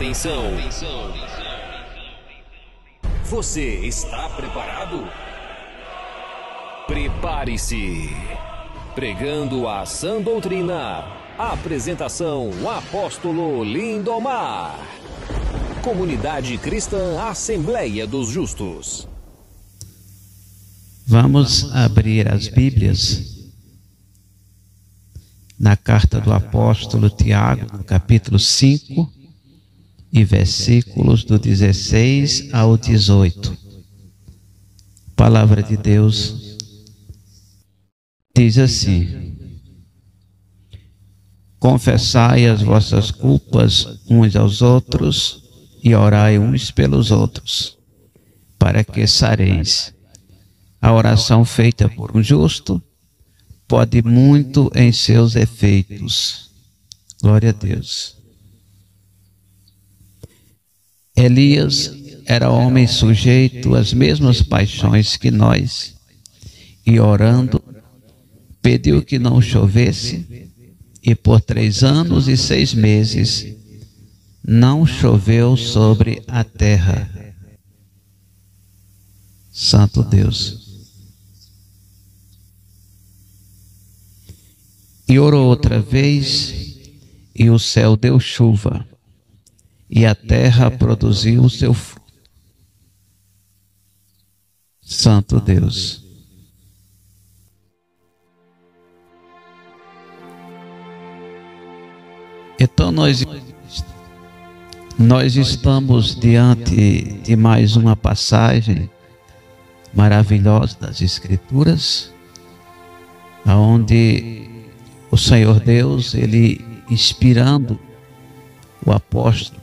Atenção! Você está preparado? Prepare-se! Pregando a sã doutrina. Apresentação: Apóstolo Lindomar. Comunidade Cristã Assembleia dos Justos. Vamos abrir as Bíblias na carta do apóstolo Tiago, no capítulo 5, e versículos do 16 ao 18. Palavra de Deus diz assim: confessai as vossas culpas uns aos outros e orai uns pelos outros, para que sareis. A oração feita por um justo pode muito em seus efeitos. Glória a Deus. Elias era homem sujeito às mesmas paixões que nós, e orando, pediu que não chovesse, e por 3 anos e 6 meses não choveu sobre a terra. Santo Deus. E orou outra vez, e o céu deu chuva, e a terra produziu o seu fruto. Santo Deus. Então nós estamos diante de mais uma passagem maravilhosa das Escrituras, onde o Senhor Deus, Ele inspirando o apóstolo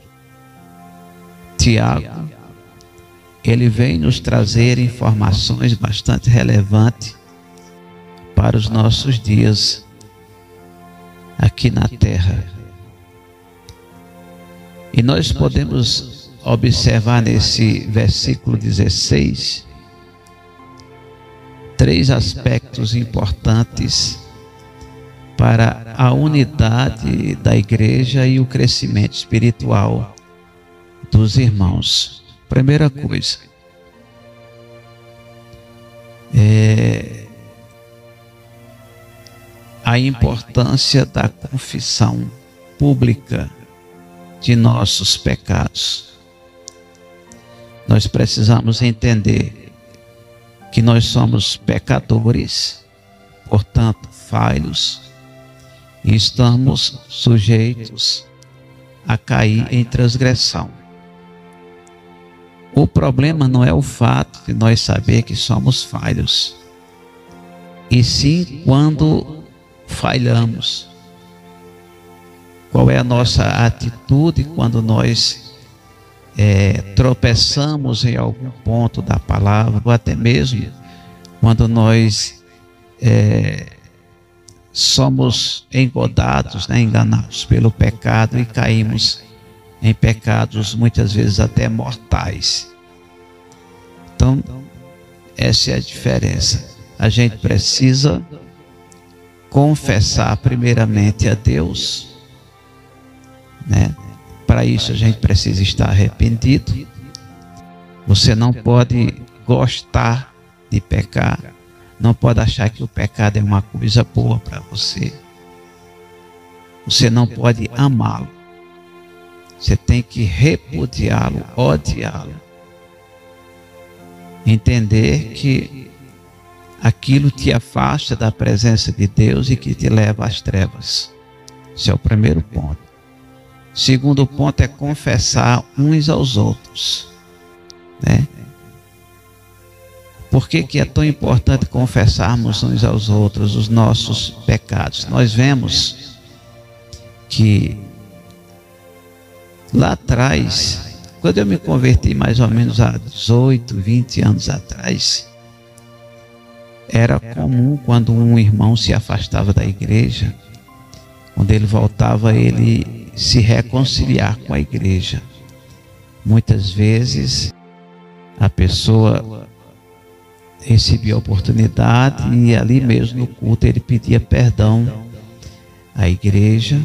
Tiago, ele vem nos trazer informações bastante relevantes para os nossos dias aqui na terra. E nós podemos observar nesse versículo 16 3 aspectos importantes para a unidade da igreja e o crescimento espiritual dos irmãos. Primeira coisa, a importância da confissão pública de nossos pecados. Nós precisamos entender que nós somos pecadores, portanto falhos, e estamos sujeitos a cair em transgressão. O problema não é o fato de nós saber que somos falhos, e sim quando falhamos. Qual é a nossa atitude quando nós tropeçamos em algum ponto da palavra, ou até mesmo quando nós somos engodados, enganados pelo pecado e caímos em pecados muitas vezes até mortais. Então, essa é a diferença. A gente precisa confessar primeiramente a Deus, Para isso a gente precisa estar arrependido. Você não pode gostar de pecar, não pode achar que o pecado é uma coisa boa para você. Você não pode amá-lo. Você tem que repudiá-lo, odiá-lo. Entender que aquilo te afasta da presença de Deus e que te leva às trevas. Esse é o primeiro ponto. Segundo ponto é confessar uns aos outros. Por que é tão importante confessarmos uns aos outros os nossos pecados? Nós vemos que lá atrás, quando eu me converti mais ou menos há 18, 20 anos atrás, era comum quando um irmão se afastava da igreja, quando ele voltava, ele se reconciliar com a igreja. Muitas vezes a pessoa recebia a oportunidade e ali mesmo no culto ele pedia perdão à igreja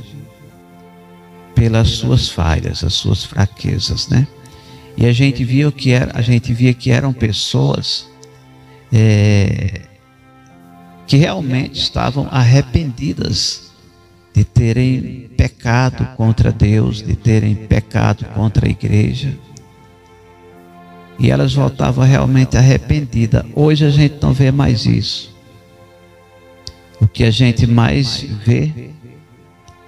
pelas suas falhas, as suas fraquezas, né? E a gente via que eram pessoas que realmente estavam arrependidas de terem pecado contra Deus, de terem pecado contra a igreja. E elas voltavam realmente arrependidas. Hoje a gente não vê mais isso. O que a gente mais vê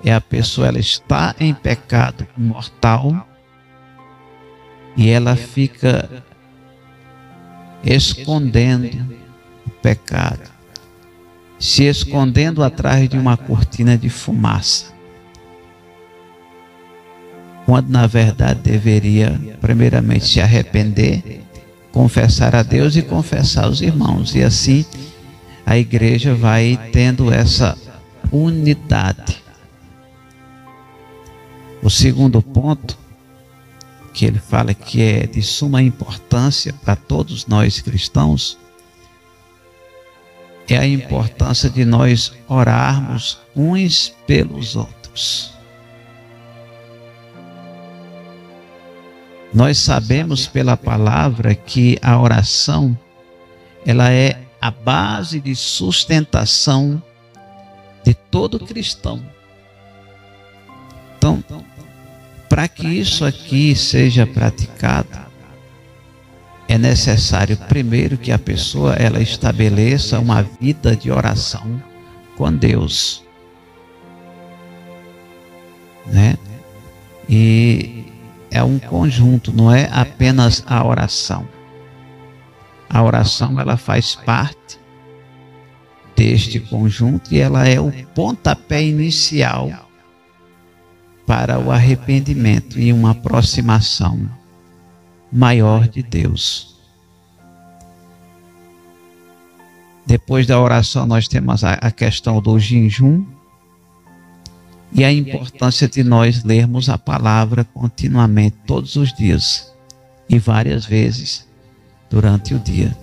é a pessoa, ela está em pecado mortal e ela fica escondendo o pecado, se escondendo atrás de uma cortina de fumaça, quando na verdade deveria primeiramente se arrepender, confessar a Deus e confessar aos irmãos, e assim a igreja vai tendo essa unidade. O segundo ponto que ele fala que é de suma importância para todos nós cristãos é a importância de nós orarmos uns pelos outros. Nós sabemos pela palavra que a oração, ela é a base de sustentação de todo cristão. Então, para que isso aqui seja praticado, é necessário primeiro que a pessoa ela estabeleça uma vida de oração com Deus, né? E é um conjunto, não é apenas a oração. A oração ela faz parte deste conjunto e ela é o pontapé inicial para o arrependimento e uma aproximação maior de Deus. Depois da oração nós temos a questão do jejum e a importância de nós lermos a palavra continuamente, todos os dias e várias vezes durante o dia.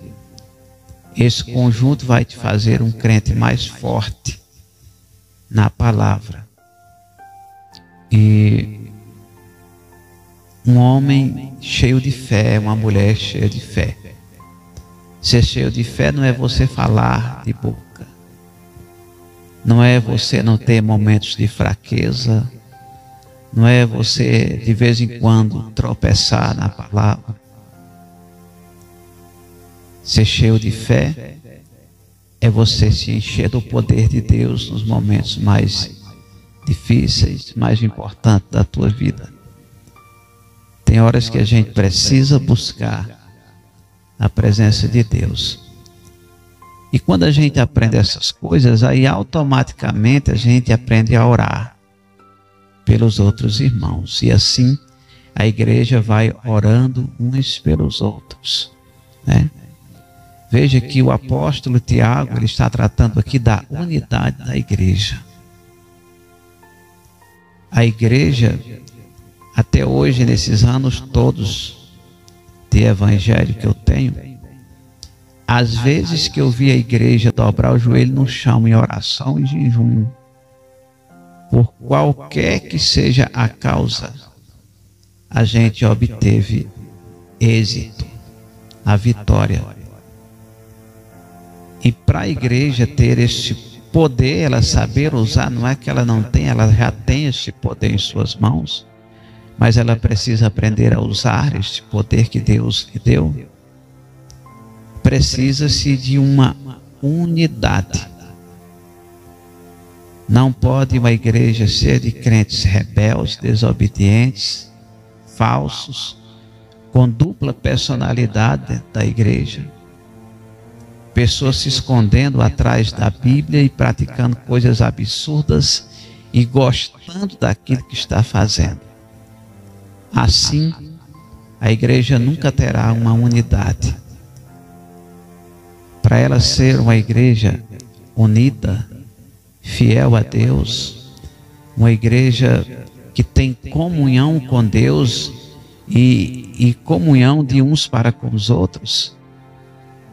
Esse conjunto vai te fazer um crente mais forte na palavra. E um homem cheio de fé, uma mulher cheia de fé. Ser cheio de fé não é você falar de boca. Não é você não ter momentos de fraqueza. Não é você de vez em quando tropeçar na palavra. Ser cheio de fé é você se encher do poder de Deus nos momentos mais difíceis, mais importantes da tua vida. Tem horas que a gente precisa buscar a presença de Deus. E quando a gente aprende essas coisas, aí automaticamente a gente aprende a orar pelos outros irmãos. E assim a igreja vai orando uns pelos outros, né? Veja que o apóstolo Tiago, ele está tratando aqui da unidade da igreja. A igreja, até hoje, nesses anos todos de evangelho que eu tenho, às vezes que eu vi a igreja dobrar o joelho no chão em oração e jejum, por qualquer que seja a causa, a gente obteve êxito, a vitória. E para a igreja ter esse poder, ela saber usar, não é que ela não tem, ela já tem esse poder em suas mãos, mas ela precisa aprender a usar este poder que Deus lhe deu. Precisa-se de uma unidade. Não pode uma igreja ser de crentes rebeldes, desobedientes, falsos, com dupla personalidade dentro da igreja. Pessoas se escondendo atrás da Bíblia e praticando coisas absurdas e gostando daquilo que está fazendo. Assim, a igreja nunca terá uma unidade. Para ela ser uma igreja unida, fiel a Deus, uma igreja que tem comunhão com Deus e comunhão de uns para com os outros,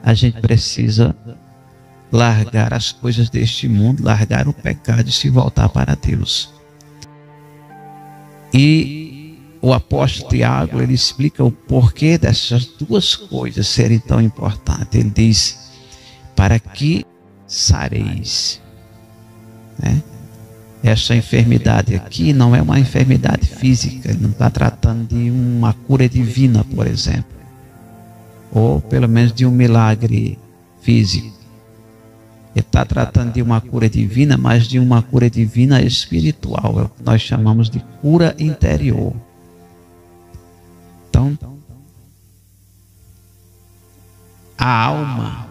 a gente precisa largar as coisas deste mundo, largar o pecado e se voltar para Deus. E o apóstolo Tiago, ele explica o porquê dessas duas coisas serem tão importantes. Ele diz: para que sareis, né? Essa enfermidade aqui não é uma enfermidade física, ele não está tratando de uma cura divina, por exemplo, ou pelo menos de um milagre físico. Ele está tratando de uma cura divina, mas de uma cura divina espiritual, é o que nós chamamos de cura interior. Então, a alma,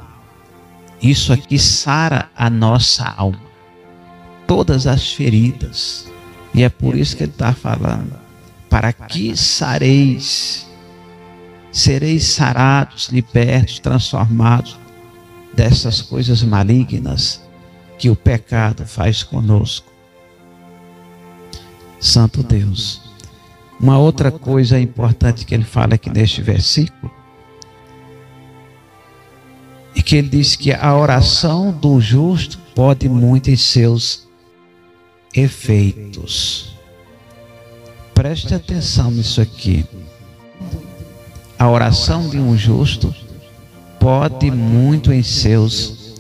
isso aqui sara a nossa alma, todas as feridas, e é por isso que ele está falando: para que sareis, sereis sarados, libertos, transformados dessas coisas malignas que o pecado faz conosco. Santo Deus. Uma outra coisa importante que ele fala aqui neste versículo é que ele diz que a oração do justo pode muito em seus efeitos. Preste atenção nisso aqui. A oração de um justo pode muito em seus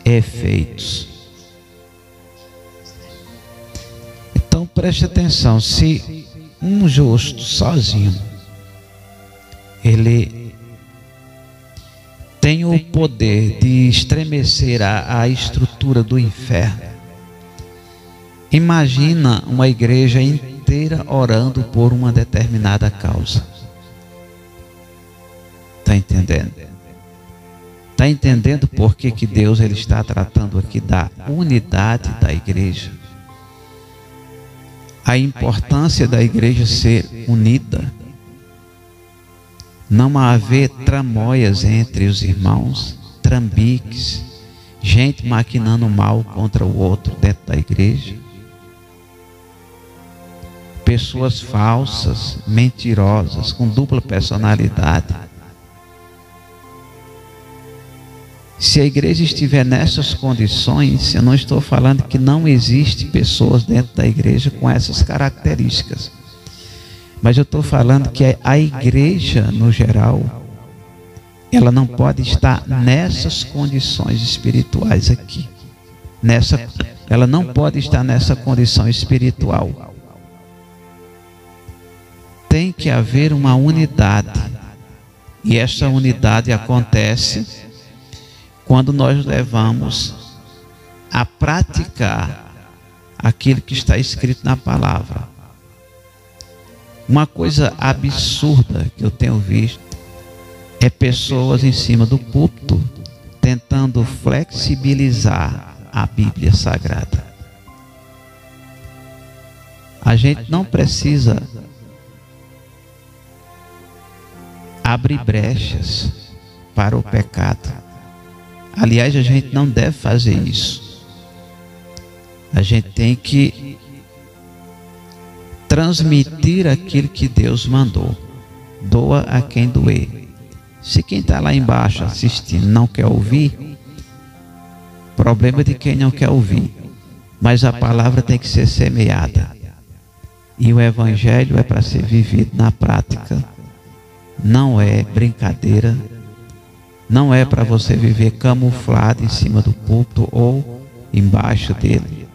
efeitos. Então preste atenção, se um justo sozinho, ele tem o poder de estremecer a estrutura do inferno, imagina uma igreja inteira orando por uma determinada causa. Está entendendo? Está entendendo por que Deus ele está tratando aqui da unidade da igreja? A importância da igreja ser unida, não haver tramóias entre os irmãos, trambiques, gente maquinando mal contra o outro dentro da igreja, pessoas falsas, mentirosas, com dupla personalidade. Se a igreja estiver nessas condições, eu não estou falando que não existe pessoas dentro da igreja com essas características, mas eu estou falando que a igreja, no geral, ela não pode estar nessas condições espirituais aqui. Ela não pode estar nessa condição espiritual. Tem que haver uma unidade, e essa unidade acontece quando nós levamos a praticar aquilo que está escrito na palavra. Uma coisa absurda que eu tenho visto é pessoas em cima do púlpito tentando flexibilizar a Bíblia Sagrada. A gente não precisa abrir brechas para o pecado. Aliás, a gente não deve fazer isso. A gente tem que transmitir aquilo que Deus mandou. Doa a quem doer. Se quem está lá embaixo assistindo não quer ouvir, problema de quem não quer ouvir. Mas a palavra tem que ser semeada. E o evangelho é para ser vivido na prática. Não é brincadeira. Não é para você viver camuflado em cima do púlpito ou embaixo dele.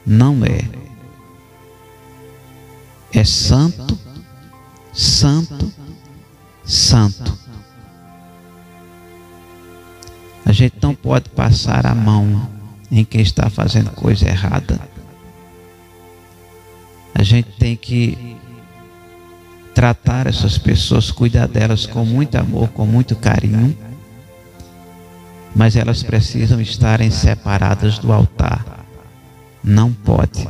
Não é. É santo, santo, santo. A gente não pode passar a mão em quem está fazendo coisa errada. A gente tem que tratar essas pessoas, cuidar delas com muito amor, com muito carinho, mas elas precisam estarem separadas do altar. Não pode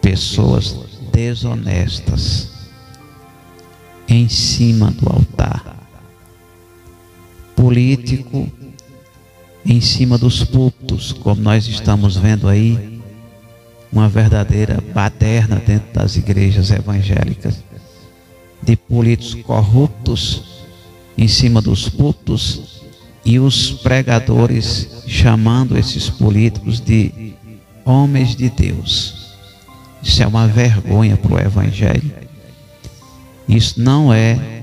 pessoas desonestas em cima do altar, político em cima dos púlpitos, como nós estamos vendo aí, uma verdadeira baderna dentro das igrejas evangélicas, de políticos corruptos em cima dos púlpitos, e os pregadores chamando esses políticos de homens de Deus. Isso é uma vergonha para o Evangelho. Isso não é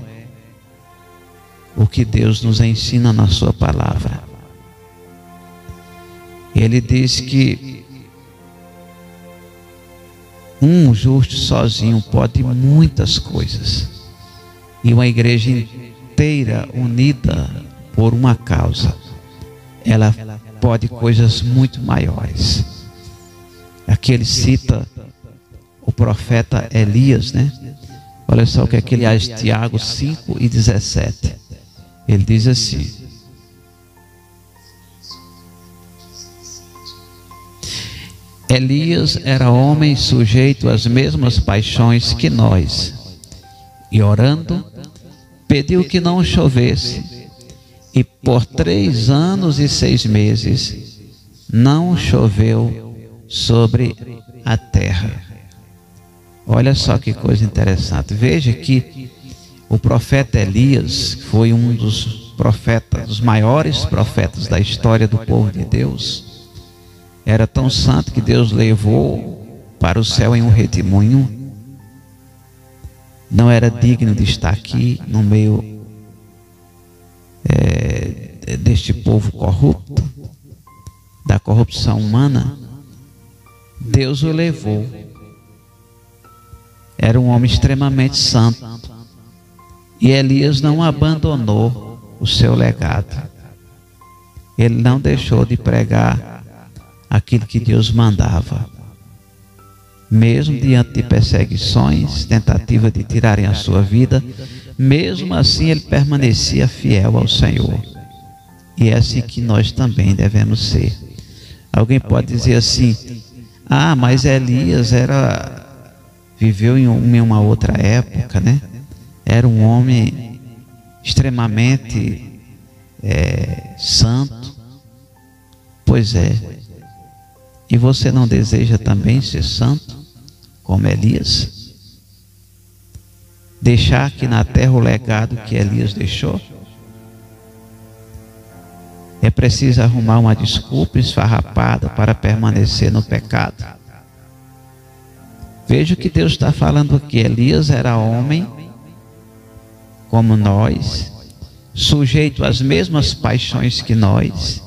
o que Deus nos ensina na sua palavra. Ele diz que um justo sozinho pode muitas coisas, e uma igreja inteira unida por uma causa, ela pode coisas muito maiores. Aqui ele cita o profeta Elias, né? Olha só o que é que ele diz, Tiago 5:17. Ele diz assim: Elias era homem sujeito às mesmas paixões que nós, e orando, pediu que não chovesse, e por 3 anos e 6 meses não choveu sobre a terra. Olha só que coisa interessante. Veja que o profeta Elias foi um dos profetas, dos maiores profetas da história do povo de Deus. Era tão santo que Deus levou para o céu em um redemoinho. Não era digno de estar aqui no meio deste povo corrupto, da corrupção humana. Deus o levou. Era um homem extremamente santo. E Elias não abandonou o seu legado. Ele não deixou de pregar aquilo que Deus mandava. Mesmo diante de perseguições, tentativa de tirarem a sua vida, mesmo assim ele permanecia fiel ao Senhor. E é assim que nós também devemos ser. Alguém pode dizer assim: ah, mas Elias viveu em uma outra época, né? Era um homem extremamente santo. Pois é. E você não deseja também ser santo, como Elias? Deixar aqui na terra o legado que Elias deixou? É preciso arrumar uma desculpa esfarrapada para permanecer no pecado? Veja o que Deus está falando aqui. Elias era homem como nós, sujeito às mesmas paixões que nós,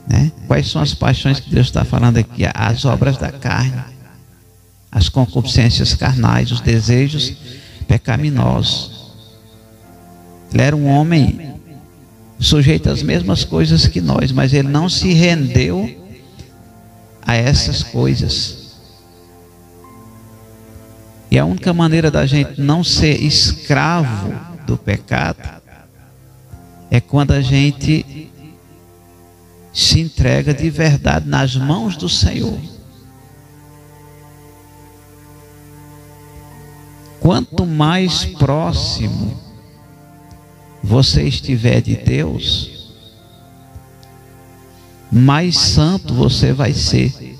né? Quais são as paixões que Deus está falando aqui? As obras da carne, as concupiscências carnais, os desejos pecaminosos. Ele era um homem sujeito às mesmas coisas que nós, mas ele não se rendeu a essas coisas. E a única maneira da gente não ser escravo do pecado é quando a gente se entrega de verdade nas mãos do Senhor. Quanto mais próximo você estiver de Deus, mais santo você vai ser.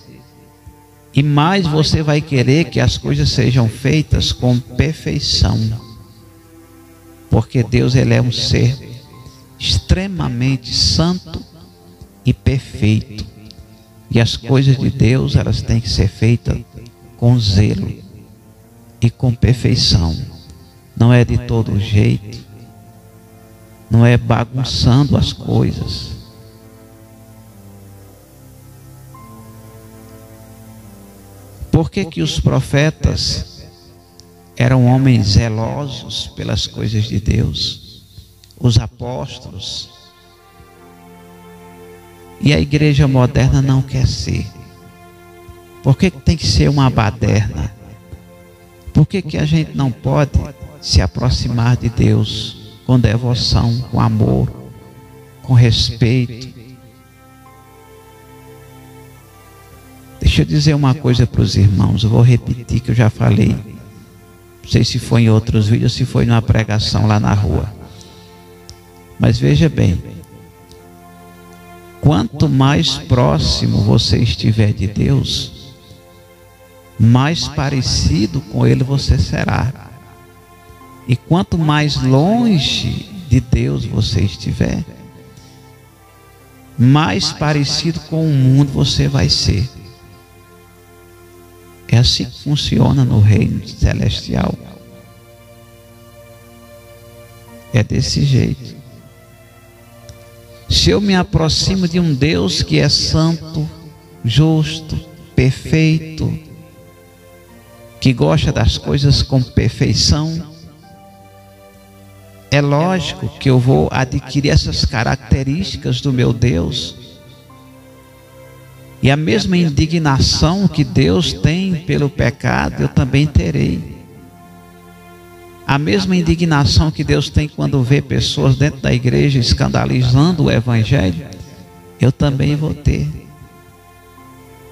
E mais você vai querer que as coisas sejam feitas com perfeição. Porque Deus, ele é um ser extremamente santo e perfeito. E as coisas de Deus, elas têm que ser feitas com zelo e com perfeição. Não é de todo jeito. Não é bagunçando as coisas. Por que os profetas eram homens zelosos pelas coisas de Deus? Os apóstolos. E a igreja moderna não quer ser. Por que tem que ser uma baderna? Por que a gente não pode se aproximar de Deus com devoção, com amor, com respeito? Deixa eu dizer uma coisa para os irmãos, eu vou repetir que eu já falei. Não sei se foi em outros vídeos, se foi numa pregação lá na rua. Mas veja bem, quanto mais próximo você estiver de Deus, mais parecido com Ele você será. E quanto mais longe de Deus você estiver, mais parecido com o mundo você vai ser. É assim que funciona no reino celestial. É desse jeito. Se eu me aproximo de um Deus que é santo, justo, perfeito, que gosta das coisas com perfeição, é lógico que eu vou adquirir essas características do meu Deus. E a mesma indignação que Deus tem pelo pecado, eu também terei. A mesma indignação que Deus tem quando vê pessoas dentro da igreja escandalizando o Evangelho, eu também vou ter.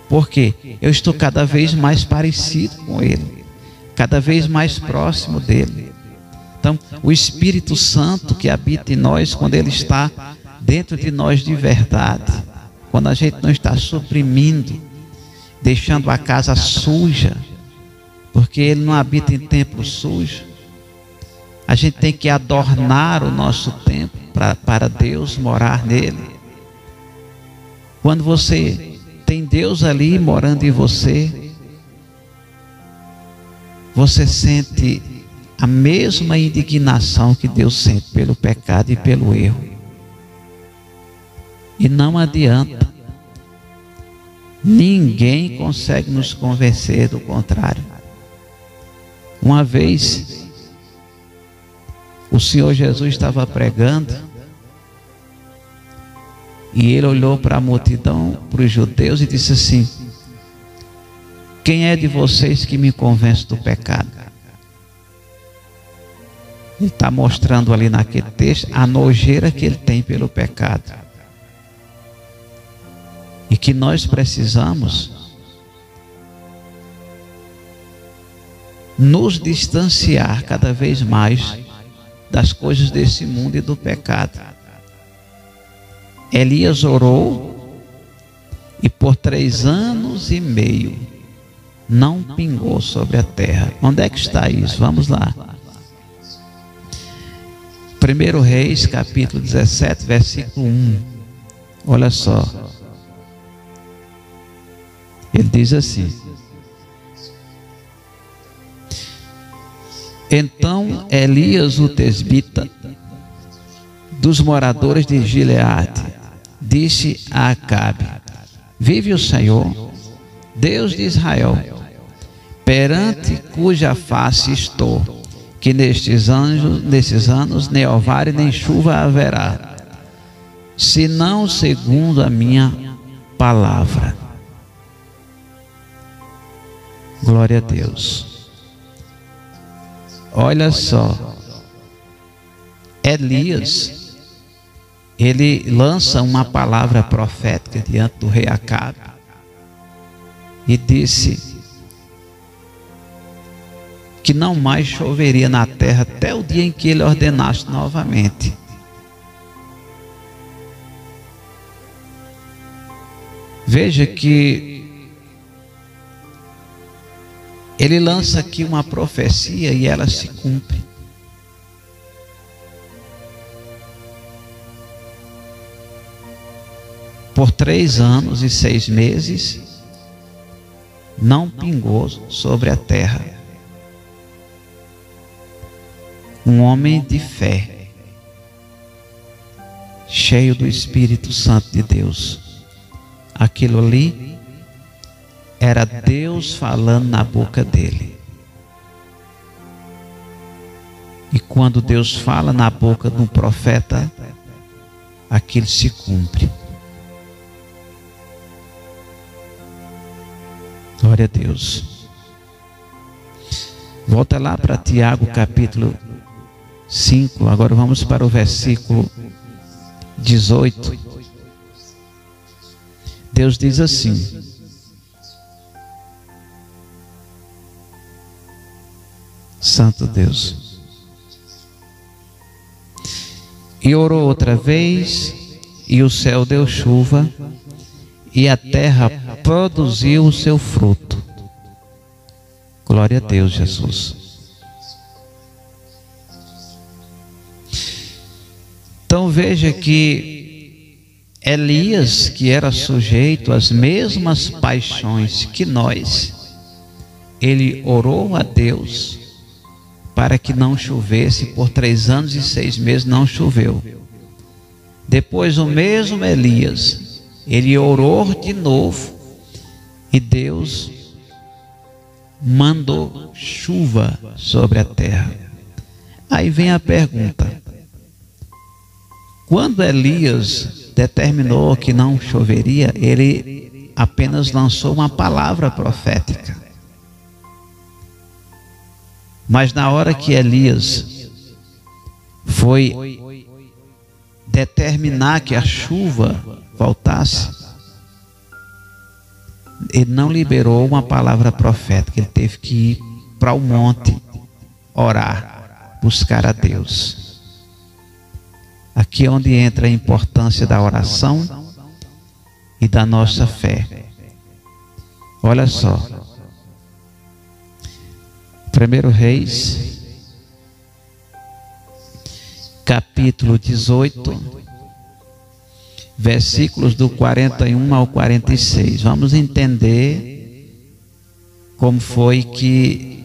Porque eu estou cada vez mais parecido com Ele, cada vez mais próximo dEle. Então, o Espírito Santo que habita em nós, quando Ele está dentro de nós de verdade, quando a gente não está suprimindo, deixando a casa suja, porque Ele não habita em templo sujo, a gente tem que adornar o nosso templo para Deus morar nele. Quando você tem Deus ali morando em você, você sente a mesma indignação que Deus sente pelo pecado e pelo erro. E não adianta. Ninguém consegue nos convencer do contrário. Uma vez, o Senhor Jesus estava pregando e Ele olhou para a multidão, para os judeus e disse assim: quem é de vocês que me convence do pecado? Ele está mostrando ali naquele texto a nojeira que ele tem pelo pecado. E que nós precisamos nos distanciar cada vez mais das coisas desse mundo e do pecado. Elias orou e por 3 anos e meio não pingou sobre a terra. Onde é que está isso? Vamos lá. 1 Reis, capítulo 17, versículo 1. Olha só. Ele diz assim: então Elias, o tesbita, dos moradores de Gileade, disse a Acabe: vive o Senhor, Deus de Israel, perante cuja face estou, que nestes anos nem orvalho nem chuva haverá, senão segundo a minha palavra. Glória a Deus. Olha só, Elias, ele lança uma palavra profética diante do rei Acabe e disse que não mais choveria na terra até o dia em que ele ordenasse novamente. Veja que ele lança aqui uma profecia e ela se cumpre. Por 3 anos e 6 meses, não pingou sobre a terra. Um homem de fé, cheio do Espírito Santo de Deus. Aquilo ali era Deus falando na boca dele. E quando Deus fala na boca de um profeta, aquilo se cumpre. Glória a Deus. Volta lá para Tiago, capítulo 5. Agora vamos para o versículo 18. Deus diz assim: Santo Deus. E orou outra vez, e o céu deu chuva, e a terra produziu o seu fruto. Glória a Deus, Jesus. Então veja que Elias, que era sujeito às mesmas paixões que nós, ele orou a Deus para que não chovesse. Por 3 anos e 6 meses não choveu. Depois o mesmo Elias, ele orou de novo e Deus mandou chuva sobre a terra. Aí vem a pergunta: quando Elias determinou que não choveria, ele apenas lançou uma palavra profética. Mas na hora que Elias foi determinar que a chuva voltasse, ele não liberou uma palavra profética. Ele teve que ir para o monte orar, buscar a Deus. Aqui é onde entra a importância da oração e da nossa fé. Olha só, 1 Reis, capítulo 18, versículos do 41 ao 46. Vamos entender como foi que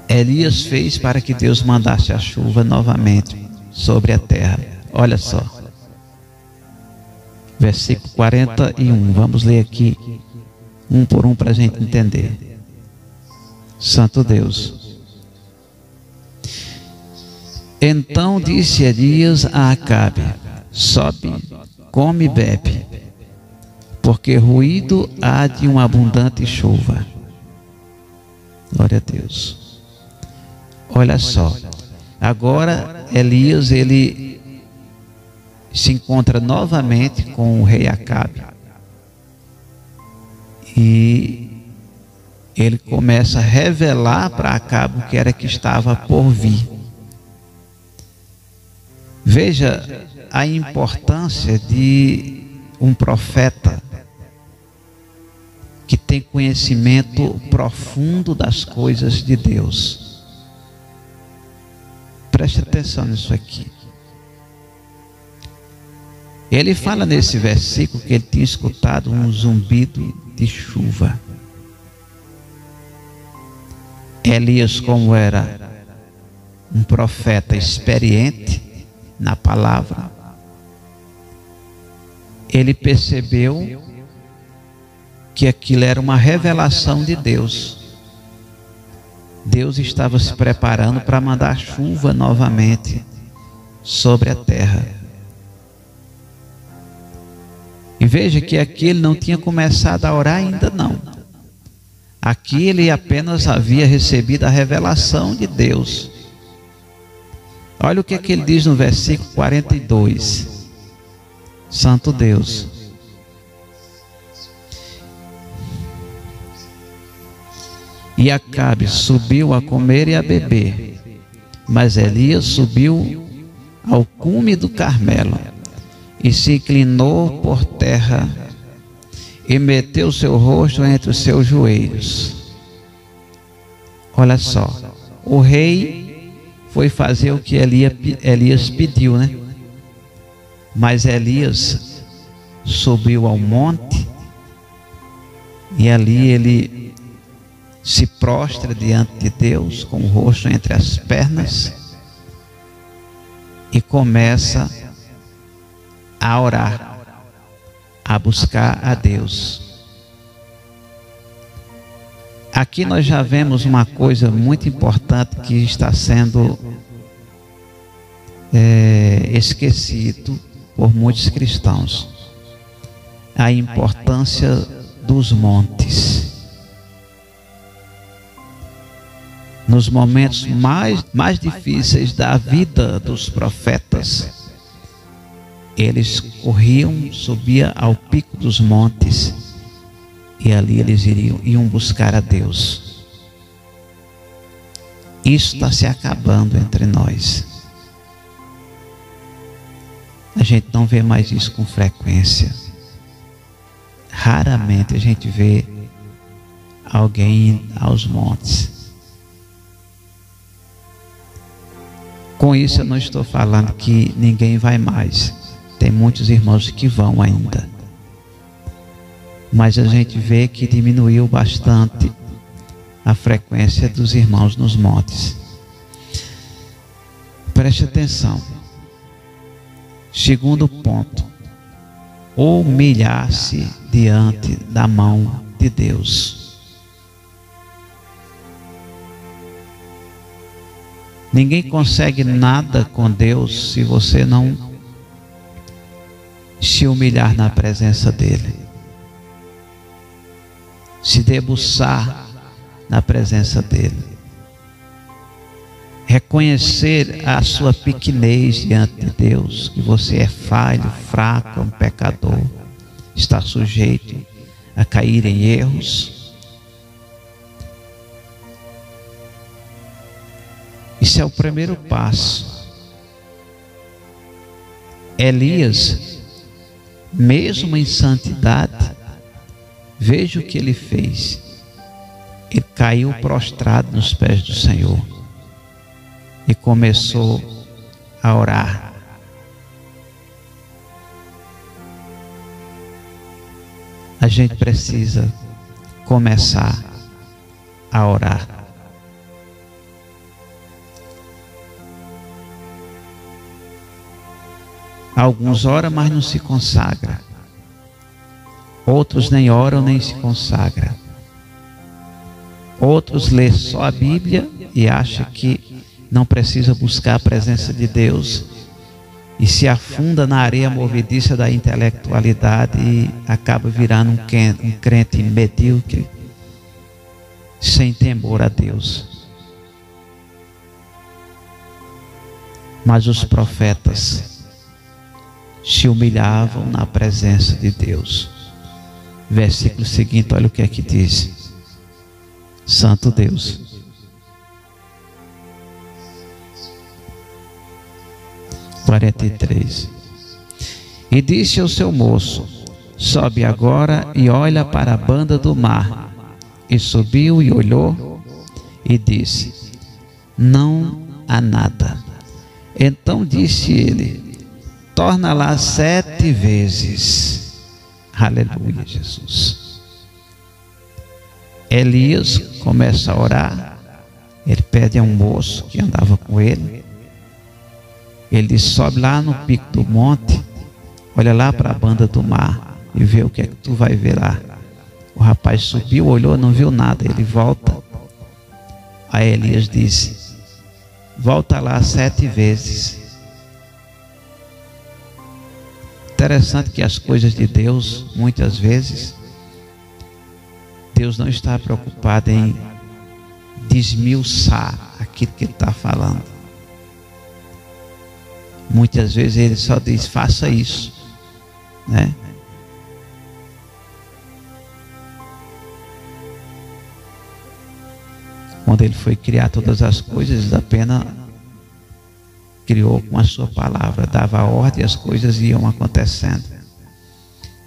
Elias fez para que Deus mandasse a chuva novamente sobre a terra. Olha só, versículo 41. Vamos ler aqui um por um para a gente entender. Santo Deus. Então disse Elias a Acabe: sobe, come e bebe, porque ruído há de uma abundante chuva. Glória a Deus. Olha só, agora Elias, ele se encontra novamente com o rei Acabe. E ele começa a revelar para Acabe o que era que estava por vir. Veja a importância de um profeta que tem conhecimento profundo das coisas de Deus. Preste atenção nisso aqui. Ele fala nesse versículo que ele tinha escutado um zumbido de chuva. Elias, como era um profeta experiente na palavra, ele percebeu que aquilo era uma revelação de Deus. Deus estava se preparando para mandar chuva novamente sobre a terra. E veja que aqui ele não tinha começado a orar ainda não. Aqui ele apenas havia recebido a revelação de Deus. Olha o que ele diz no versículo 42. Santo Deus. E Acabe subiu a comer e a beber, mas Elias subiu ao cume do Carmelo e se inclinou por terra e meteu seu rosto entre os seus joelhos. Olha só, o rei foi fazer o que Elias pediu, né? Mas Elias subiu ao monte e ali ele se prostra diante de Deus com o rosto entre as pernas e começa a orar, a buscar a Deus. Aqui nós já vemos uma coisa muito importante que está sendo esquecido por muitos cristãos: a importância dos montes. Nos momentos mais difíceis da vida dos profetas, eles corriam, subiam ao pico dos montes e ali eles iam buscar a Deus. Isso está se acabando entre nós. A gente não vê mais isso com frequência. Raramente a gente vê alguém ir aos montes. Com isso eu não estou falando que ninguém vai mais. Tem muitos irmãos que vão ainda. mas a gente vê que diminuiu bastante a frequência dos irmãos nos montes. Preste atenção. Segundo ponto, humilhar-se diante da mão de Deus. Ninguém consegue nada com Deus se você não se humilhar na presença dele, se debruçar na presença dele, reconhecer a sua pequenez diante de Deus, que você é falho, fraco, um pecador, está sujeito a cair em erros. Isso é o primeiro passo. Elias, mesmo em santidade, veja o que ele fez. Ele caiu prostrado nos pés do Senhor e começou a orar. A gente precisa começar a orar. Alguns oram, mas não se consagram. Outros nem oram, nem se consagram. Outros lêem só a Bíblia e acham que não precisa buscar a presença de Deus e se afunda na areia movediça da intelectualidade e acaba virando um crente medíocre, sem temor a Deus. Mas os profetas se humilhavam na presença de Deus. Versículo seguinte, olha o que é que diz. Santo Deus, e disse ao seu moço: sobe agora e olha para a banda do mar. E subiu e olhou e disse: não há nada. Então disse ele: torna lá 7 vezes. Aleluia, Jesus. Elias começa a orar. Ele pede a um moço que andava com ele. Ele diz: sobe lá no pico do monte, olha lá para a banda do mar e vê o que é que tu vai ver lá. O rapaz subiu, olhou, não viu nada. Ele volta. Aí Elias disse: volta lá 7 vezes. Interessante que as coisas de Deus, muitas vezes, Deus não está preocupado em desmiuçar aquilo que Ele está falando. Muitas vezes Ele só diz: faça isso, né? Quando Ele foi criar todas as coisas, Ele apenas criou com a sua palavra, dava a ordem e as coisas iam acontecendo.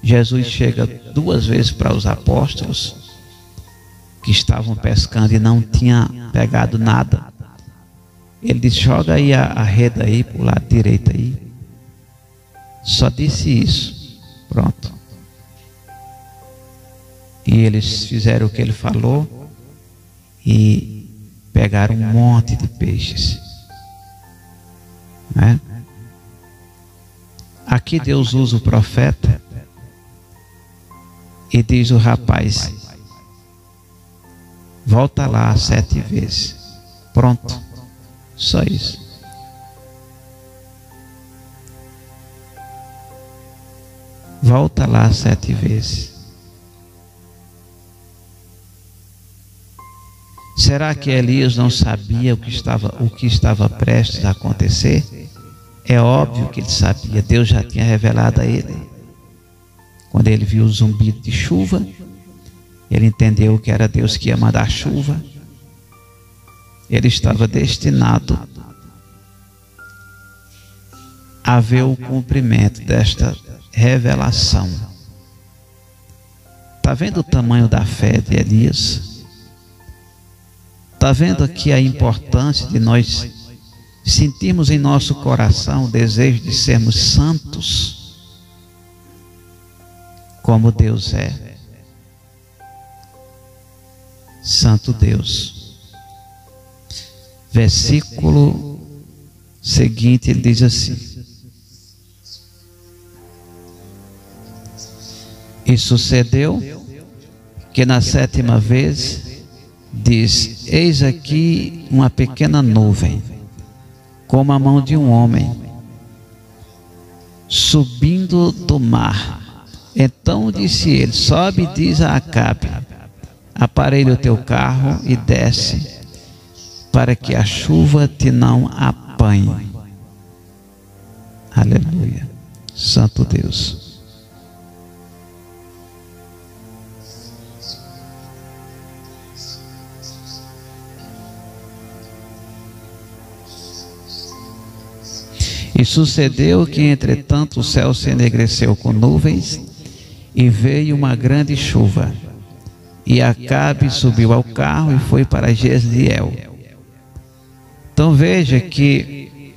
Jesus chega 2 vezes para os apóstolos que estavam pescando e não tinham pegado nada. Ele disse: joga aí a rede aí para o lado direito aí. Só disse isso. Pronto. E eles fizeram o que ele falou e pegaram um monte de peixes. Né? Aqui Deus usa o profeta e diz o rapaz: volta lá 7 vezes. Pronto. Só isso. Volta lá 7 vezes. Será que Elias não sabia o que estava prestes a acontecer? É óbvio que ele sabia. Deus já tinha revelado a ele. Quando ele viu o zumbido de chuva, ele entendeu que era Deus que ia mandar chuva. Ele estava destinado a ver o cumprimento desta revelação. Está vendo o tamanho da fé de Elias? Está vendo aqui a importância de nós sentirmos em nosso coração o desejo de sermos santos, como Deus é. Santo Deus. Versículo seguinte, ele diz assim: e sucedeu que na 7ª vez diz: eis aqui uma pequena nuvem, como a mão de um homem, subindo do mar. Então disse ele: sobe e diz a Acabe: aparelha o teu carro e desce, para que a chuva te não apanhe. Aleluia. Santo Deus. E sucedeu que, entretanto, o céu se enegreceu com nuvens, e veio uma grande chuva. E Acabe subiu ao carro e foi para Jezreel. Então veja que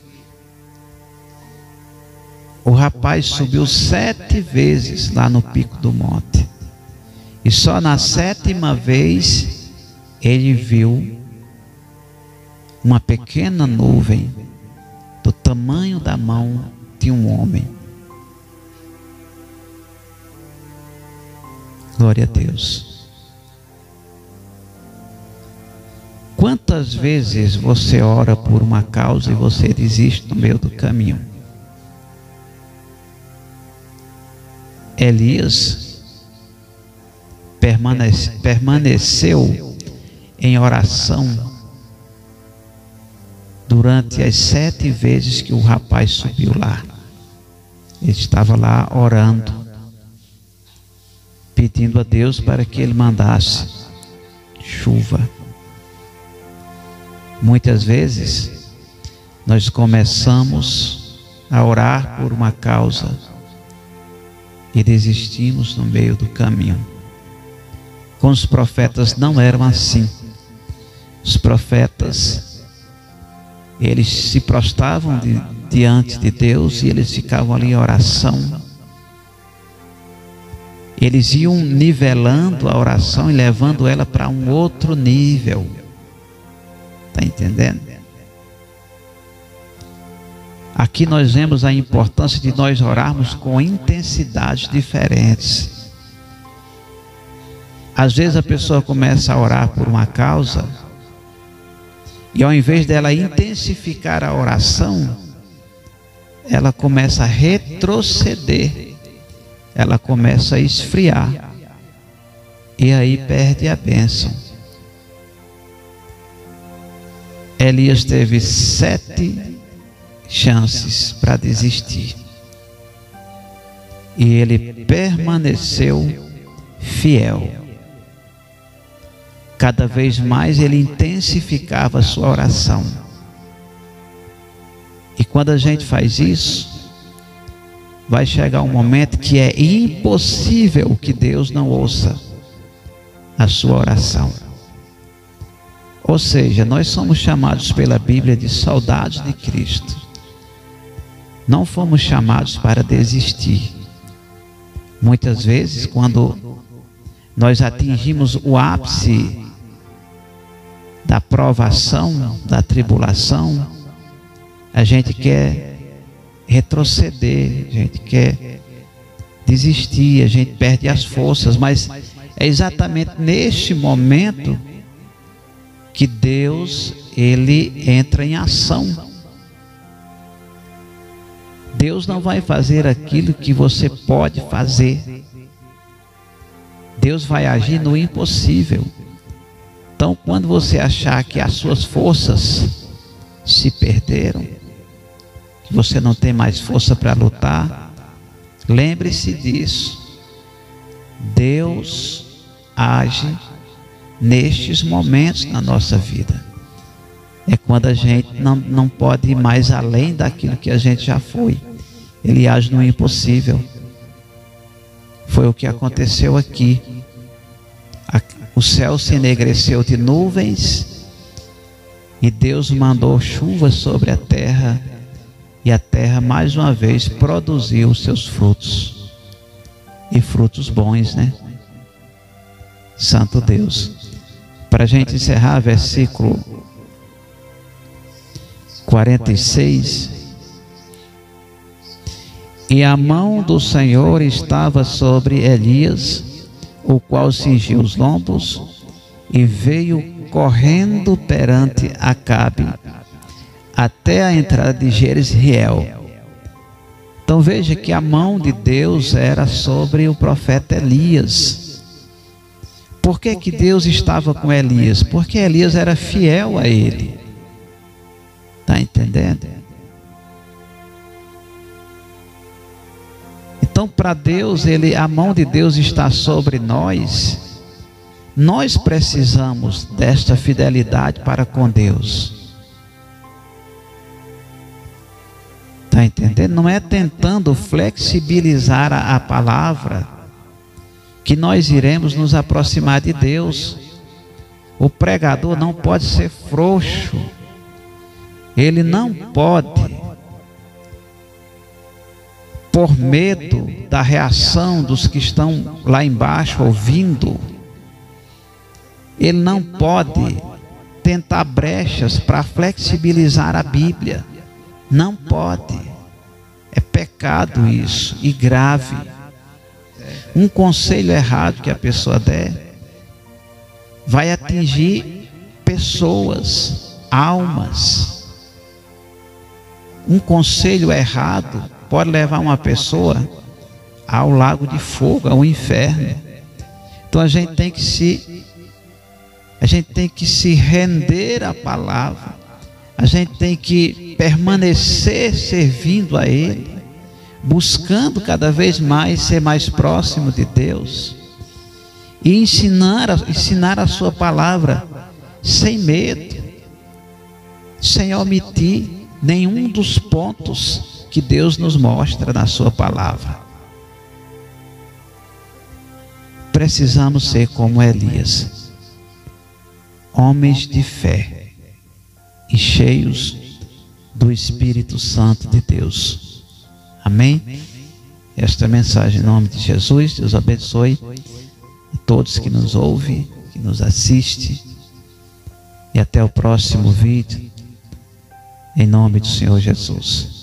o rapaz subiu 7 vezes lá no pico do monte. E só na 7ª vez ele viu uma pequena nuvem do tamanho da mão de um homem. Glória a Deus. Quantas vezes você ora por uma causa e você desiste no meio do caminho? Elias permaneceu em oração durante as 7 vezes que o rapaz subiu lá. Ele estava lá orando, pedindo a Deus para que ele mandasse chuva. Muitas vezes nós começamos a orar por uma causa e desistimos no meio do caminho. Com os profetas não eram assim. Os profetas, eles se prostravam diante de Deus e eles ficavam ali em oração. Eles iam nivelando a oração e levando ela para um outro nível. Está entendendo? Aqui nós vemos a importância de nós orarmos com intensidades diferentes. Às vezes a pessoa começa a orar por uma causa e ao invés dela intensificar a oração, ela começa a retroceder, ela começa a esfriar e aí perde a bênção. Elias teve 7 chances para desistir e ele permaneceu fiel. Cada vez mais ele intensificava a sua oração. E quando a gente faz isso, vai chegar um momento que é impossível que Deus não ouça a sua oração. Ou seja, nós somos chamados pela Bíblia de soldados de Cristo. Não fomos chamados para desistir. Muitas vezes, quando nós atingimos o ápice da provação, da tribulação, a gente quer retroceder, a gente quer desistir, a gente perde as forças, mas é exatamente neste momento que Deus, ele entra em ação. Deus não vai fazer aquilo que você pode fazer. Deus vai agir no impossível. Então, quando você achar que as suas forças se perderam, que você não tem mais força para lutar, lembre-se disso. Deus age nestes momentos na nossa vida. É quando a gente não pode ir mais além daquilo que a gente já foi. Ele age no impossível. Foi o que aconteceu aqui. O céu se enegreceu de nuvens e Deus mandou chuva sobre a terra, e a terra mais uma vez produziu os seus frutos, e frutos bons, né? Santo Deus. para a gente encerrar, versículo 46. E a mão do Senhor estava sobre Elias, o qual cingiu os lombos, e veio correndo perante Acabe, até a entrada de Jezreel. Então veja que a mão de Deus era sobre o profeta Elias. Por que que Deus estava com Elias? Porque Elias era fiel a ele. Está entendendo? Então, para Deus, a mão de Deus está sobre nós. Nós precisamos desta fidelidade para com Deus. Está entendendo? Não é tentando flexibilizar a palavra que nós iremos nos aproximar de Deus. O pregador não pode ser frouxo. Ele não pode, por medo da reação dos que estão lá embaixo ouvindo, ele não pode tentar brechas para flexibilizar a Bíblia. Não pode. É pecado isso, e grave. Um conselho errado que a pessoa der vai atingir pessoas, almas. Um conselho errado pode levar uma pessoa ao lago de fogo, ao inferno. Então a gente tem que se render à palavra. A gente tem que permanecer servindo a Ele, buscando cada vez mais ser mais próximo de Deus e ensinar a sua palavra sem medo, sem omitir nenhum dos pontos que Deus nos mostra na sua palavra. Precisamos ser como Elias, homens de fé e cheios do Espírito Santo de Deus. Amém? Esta mensagem em nome de Jesus. Deus abençoe a todos que nos ouvem, que nos assistem, e até o próximo vídeo, em nome do Senhor Jesus.